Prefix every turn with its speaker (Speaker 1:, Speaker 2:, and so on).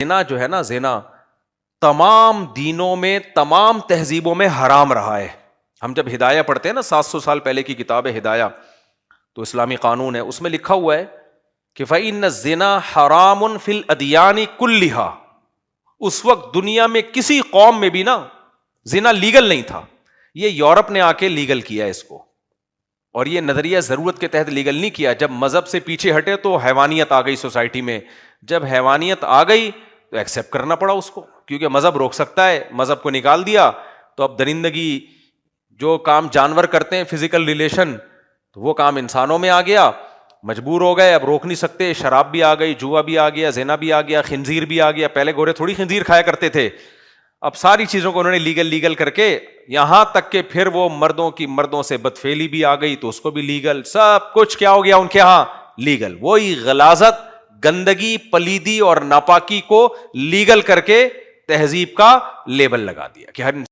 Speaker 1: زنا جو ہے نا، زنا تمام دینوں میں، تمام تہذیبوں میں حرام رہا ہے. ہم جب ہدایہ پڑھتے ہیں نا، 700 سال پہلے کی کتاب ہے ہدایہ، تو اسلامی قانون ہے، اس میں لکھا ہوا ہے کہ فَإِنَّ الزِّنَا حَرَامٌ فِي الْأَدْيَانِ كُلِّهَا. اس وقت دنیا میں کسی قوم میں بھی نا زنا لیگل نہیں تھا. یہ یورپ نے آ کے لیگل کیا ہے اس کو، اور یہ نظریہ ضرورت کے تحت لیگل نہیں کیا. جب مذہب سے پیچھے ہٹے تو حیوانیت آ گئی سوسائٹی میں. جب حیوانیت آ گئی تو ایکسیپٹ کرنا پڑا اس کو، کیونکہ مذہب روک سکتا ہے. مذہب کو نکال دیا تو اب درندگی، جو کام جانور کرتے ہیں فزیکل ریلیشن، تو وہ کام انسانوں میں آ گیا. مجبور ہو گئے، اب روک نہیں سکتے. شراب بھی آ گئی، جوا بھی آ گیا، زنا بھی آ گیا، خنزیر بھی آ گیا. پہلے گورے تھوڑی خنزیر کھایا کرتے تھے. اب ساری چیزوں کو انہوں نے لیگل کر کے، یہاں تک کہ پھر وہ مردوں سے بدفعلی بھی آ گئی تو اس کو بھی لیگل. سب کچھ کیا ہو گیا ان کے ہاں؟ لیگل. وہی غلاظت، گندگی، پلیدی اور ناپاکی کو لیگل کر کے تہذیب کا لیبل لگا دیا کہ ہر